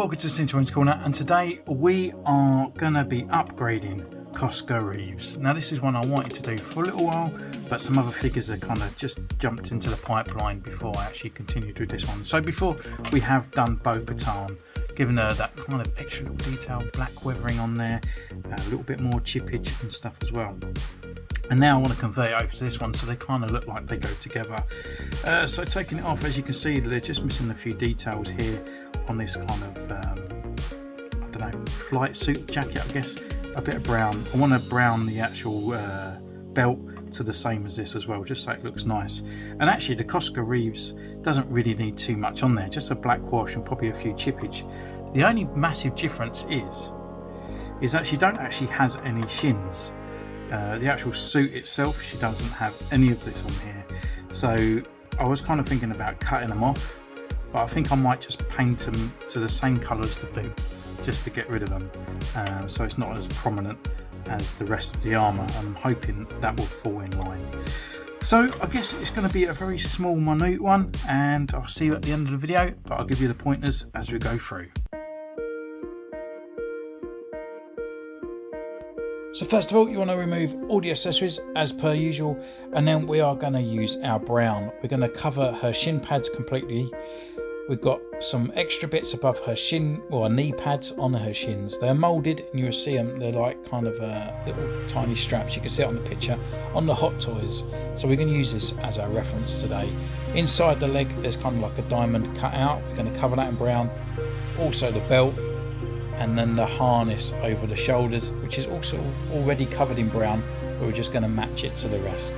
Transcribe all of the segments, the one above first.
welcome to Centurions Corner, and today we are going to be upgrading Koska Reeves. Now this is one I wanted to do for a little while, but some other figures are kind of just jumped into the pipeline before I actually continued with this one. So before we have done Bo-Katan, given her that kind of extra little detail, black weathering on there, a little bit more chippage and stuff as well. And now I want to convert it over to this one so they kind of look like they go together. So taking it off, as you can see, they're just missing a few details here on this kind of, I don't know, flight suit jacket, I guess. A bit of brown. I want to brown the actual belt to the same as this as well, just so it looks nice. And actually the Koska Reeves doesn't really need too much on there, just a black wash and probably a few chippage. The only massive difference is that she don't actually has any shins. The actual suit itself, she doesn't have any of this on here. So I was kind of thinking about cutting them off, but I think I might just paint them to the same colour as the boot, just to get rid of them, so it's not as prominent as the rest of the armour, and I'm hoping that will fall in line. So I guess it's going to be a very small, minute one, and I'll see you at the end of the video, but I'll give you the pointers as we go through. So first of all, you want to remove all the accessories as per usual, and then we are going to use our brown. We're going to cover her shin pads completely. We've got some extra bits above her shin, or knee pads on her shins. They're moulded and you'll see them, they're like kind of little tiny straps. You can see it on the picture on the Hot Toys. So we're going to use this as our reference today. Inside the leg there's kind of like a diamond cut out. We're going to cover that in brown. Also the belt, and then the harness over the shoulders, which is also already covered in brown, but we're just going to match it to the rest.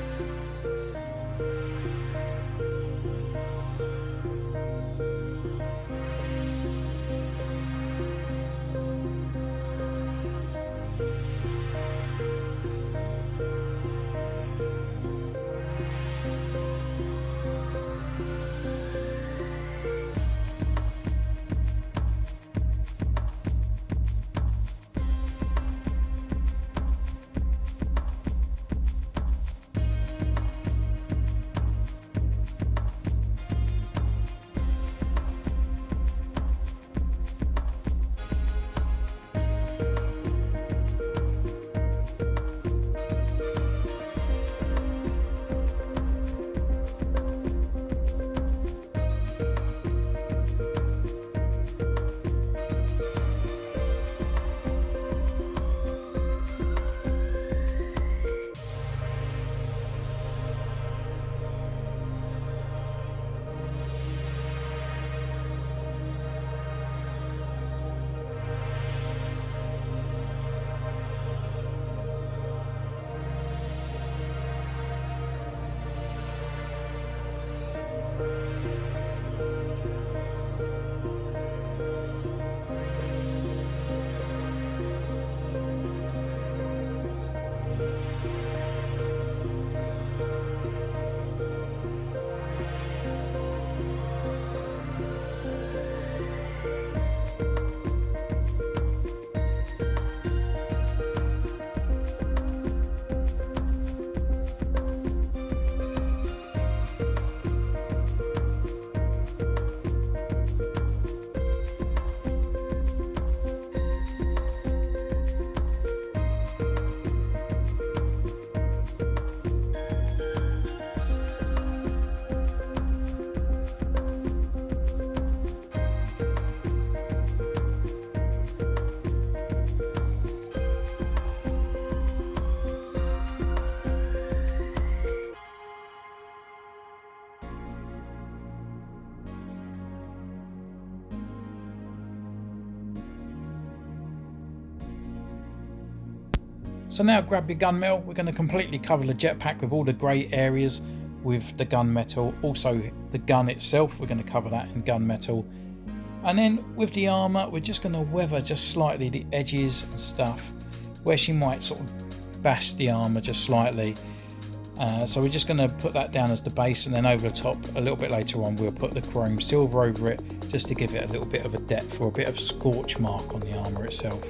So now grab your gunmetal. We're going to completely cover the jetpack with all the grey areas with the gunmetal. Also the gun itself, we're going to cover that in gunmetal. And then with the armour, we're just going to weather just slightly the edges and stuff where she might sort of bash the armour just slightly. So we're just going to put that down as the base, and then over the top a little bit later on we'll put the chrome silver over it, just to give it a little bit of a depth or a bit of scorch mark on the armour itself.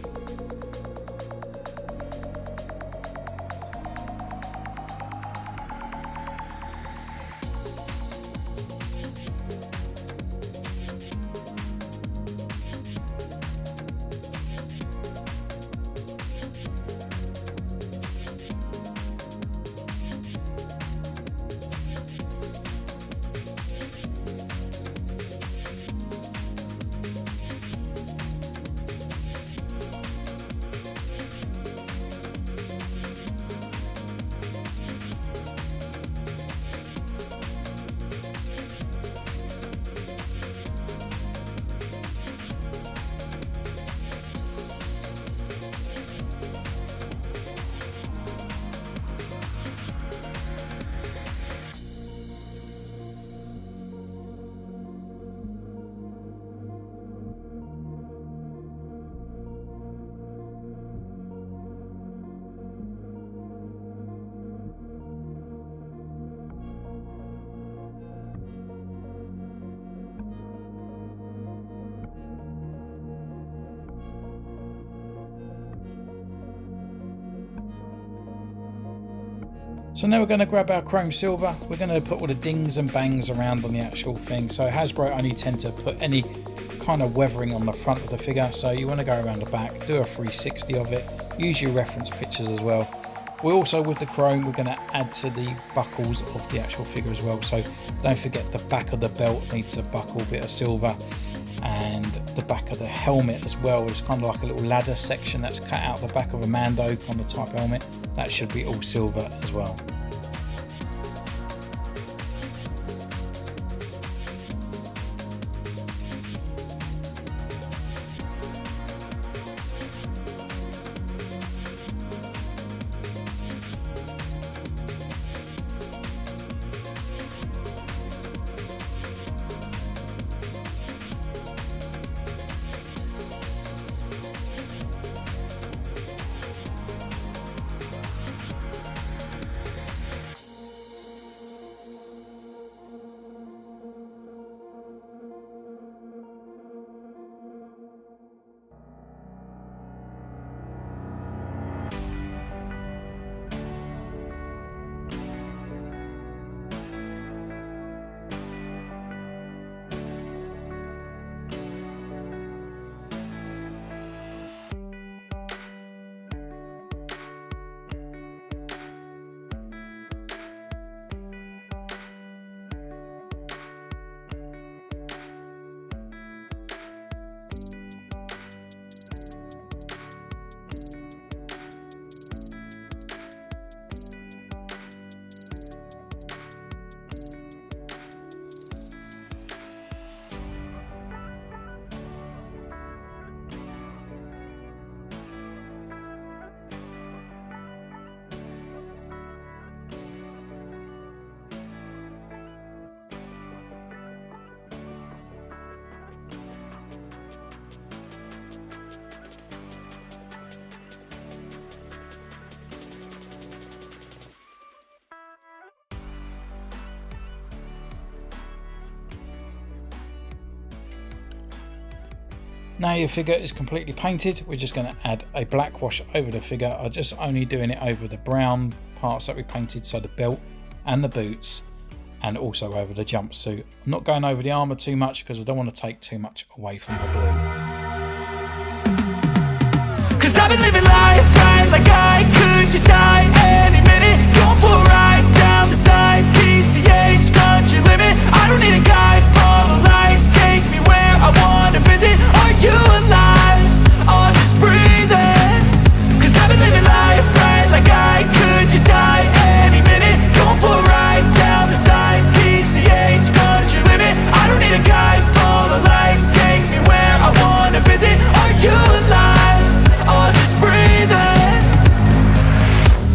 So now we're going to grab our chrome silver. We're going to put all the dings and bangs around on the actual thing. So Hasbro only tend to put any kind of weathering on the front of the figure. So you want to go around the back, do a 360 of it. Use your reference pictures as well. We also, with the chrome, we're going to add to the buckles of the actual figure as well. So don't forget the back of the belt needs a buckle bit of silver, and the back of the helmet as well. It's kind of like a little ladder section that's cut out the back of a Mando kind of type helmet. That should be all silver as well. Now your figure is completely painted, we're just going to add a black wash over the figure. I'm just only doing it over the brown parts that we painted, so the belt and the boots, and also over the jumpsuit. I'm not going over the armour too much because I don't want to take too much away from the blue. Cause I've been living life right like I could just die any minute. Going for a ride down the side, PCH, country limit. I don't need a guide, follow lights, take me where I want to visit. Are you alive? Or just breathing? Cause I've been living life right like I could just die any minute. Going for a ride down the side, PCH, country limit. I don't need a guide, follow lights, take me where I want to visit. Are you alive? Or just breathing?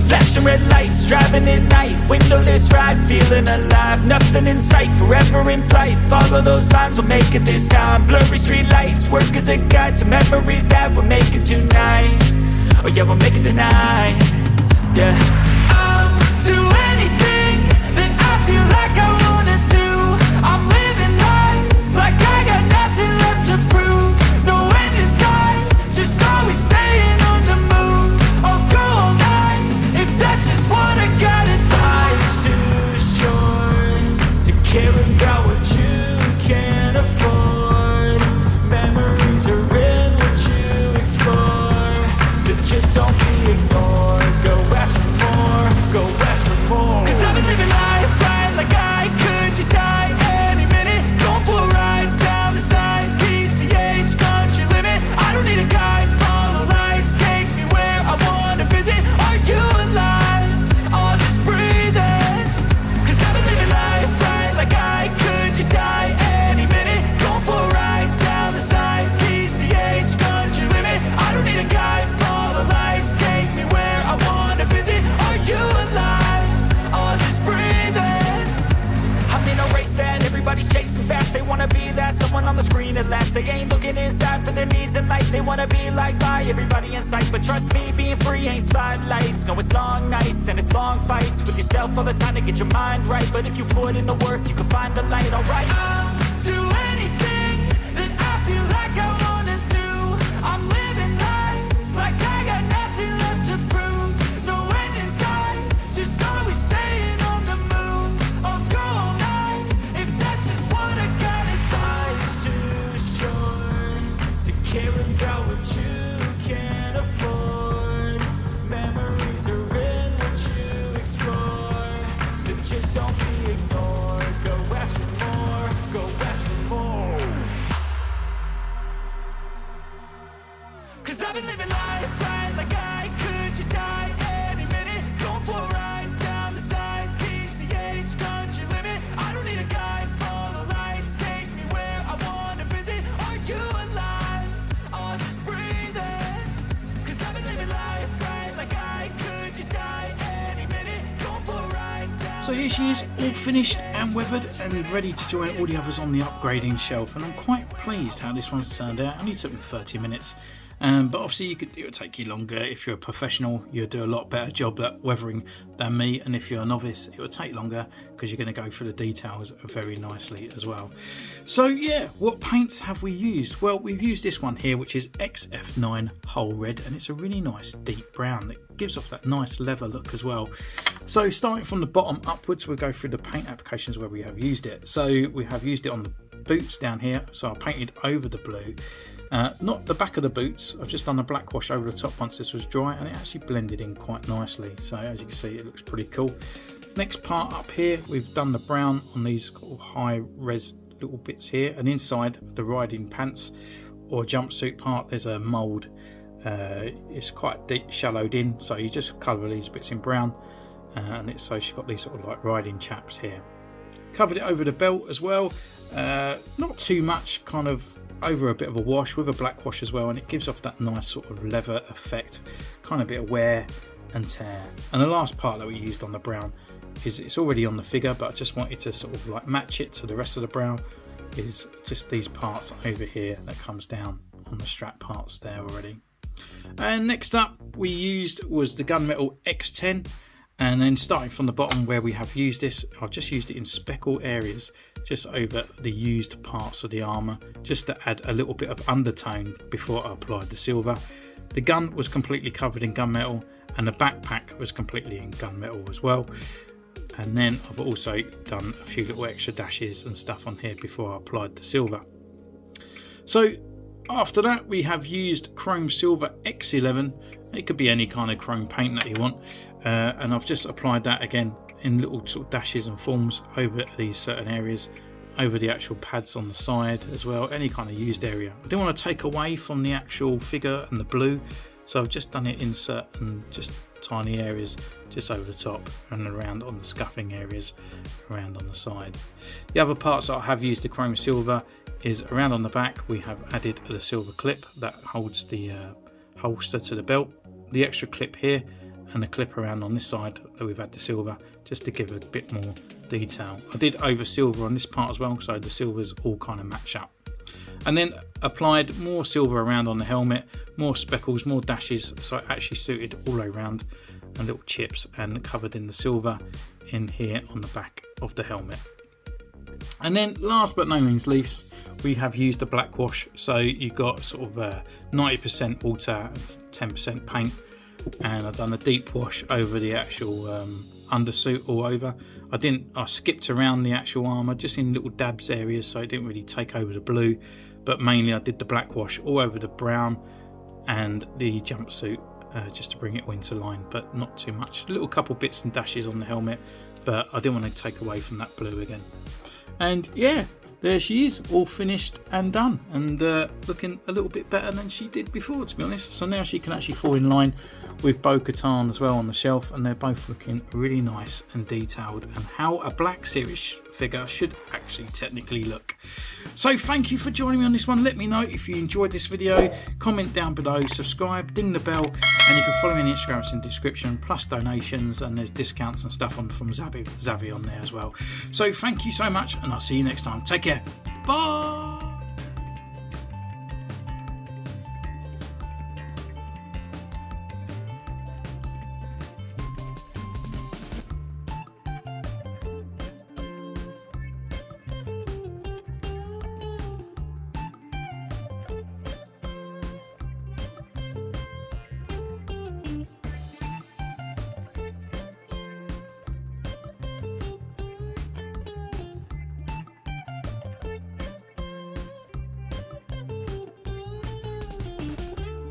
Flashing red lights, driving at night, windowless ride, feeling alive. Nothing in sight, forever in flight. Follow those lines, we'll make it this time. Blurry street lights, work as a guide to memories that we're making tonight. Oh yeah, we'll make it tonight. Yeah. I'll do anything that I feel like I wanna do. I'm living life like I got nothing left to prove. No end in sight, just always staying on the move. I'll go all night if that's just what I gotta do. Life's too short to care about what you can't afford. Memories are in what you explore, so just don't be ignored. Go ask for more, go ask for more. Cause I've been living life right like I could just die any minute. Going for a ride down the side, PCH, country limit. I don't need a guide, follow lights, take me where I wanna visit. Are you alive? Or just breathing? Cause I've been living life right like I could just die any minute. Going for a ride down the side, PCH, country limit. I don't need a guide, follow lights, take me where I wanna visit. Are you alive? Or just breathing? I'm in a race that everybody's chasing fast. They wanna be that someone on the screen at last. They ain't looking inside for their needs in life. They wanna be liked by everybody in sight. But trust me, being free ain't spotlights. No, it's long nights and it's long fights with yourself all the time to get your mind right. But if you put in the work, you can find the light, alright? I'll do anything that I feel like I wanna do. I'm living life like I got nothing left to prove. No end in sight, just always stay So here she is, all finished and weathered and ready to join all the others on the upgrading shelf, and I'm quite pleased how this one's turned out. It only took me 30 minutes. But obviously it would take you longer. If you're a professional, you'll do a lot better job at weathering than me, and if you're a novice, it would take longer because you're going to go through the details very nicely as well. So yeah, what paints have we used? Well, we've used this one here, which is XF9 Whole Red, and it's a really nice deep brown. It gives off that nice leather look as well. So starting from the bottom upwards, we'll go through the paint applications where we have used it. So we have used it on the boots down here, so I painted over the blue. Not the back of the boots, I've just done a black wash over the top once this was dry, and it actually blended in quite nicely. So as you can see, it looks pretty cool. Next part up here, we've done the brown on these high res little bits here, and inside the riding pants or jumpsuit part there's a mould. It's quite deep, shallowed in, so you just colour these bits in brown, and it's so she's got these sort of like riding chaps here. Covered it over the belt as well, not too much, kind of over a bit of a wash with a black wash as well, and it gives off that nice sort of leather effect, kind of bit of wear and tear. And the last part that we used on the brown is it's already on the figure, but I just wanted to sort of like match it to the rest of the brown, is just these parts over here that comes down on the strap parts there already. And next up we used was the Gunmetal X10. And then starting from the bottom where we have used this, I've just used it in speckle areas, just over the used parts of the armour, just to add a little bit of undertone before I applied the silver. The gun was completely covered in gunmetal, and the backpack was completely in gunmetal as well. And then I've also done a few little extra dashes and stuff on here before I applied the silver. So after that we have used Chrome Silver X11. It could be any kind of chrome paint that you want, and I've just applied that again in little sort of dashes and forms over these certain areas, over the actual pads on the side as well, any kind of used area. I didn't want to take away from the actual figure and the blue, so I've just done it in certain just tiny areas, just over the top and around on the scuffing areas around on the side. The other parts that I have used the chrome silver is around on the back. We have added the silver clip that holds the holster to the belt, the extra clip here, and the clip around on this side that we've had the silver, just to give a bit more detail. I did over silver on this part as well, so the silvers all kind of match up. And then applied more silver around on the helmet, more speckles, more dashes, so it actually suited all around, and little chips, and covered in the silver in here on the back of the helmet. And then last but no means least, we have used the black wash. So you've got sort of 90% water and 10% paint, and I've done a deep wash over the actual undersuit all over. I skipped around the actual armour just in little dabs areas, so it didn't really take over the blue, but mainly I did the black wash all over the brown and the jumpsuit, just to bring it into line, but not too much. A little couple bits and dashes on the helmet, but I didn't want to take away from that blue again. And yeah, there she is, all finished and done, and looking a little bit better than she did before, to be honest. So now she can actually fall in line with Bo-Katan as well on the shelf, and they're both looking really nice and detailed, and how a Black Series figure should actually technically look. So thank you for joining me on this one. Let me know if you enjoyed this video, comment down below, subscribe, ding the bell, and you can follow me on Instagram, it's in the description, plus donations, and there's discounts and stuff from Zavi on there as well. So thank you so much, and I'll see you next time. Take care. Bye.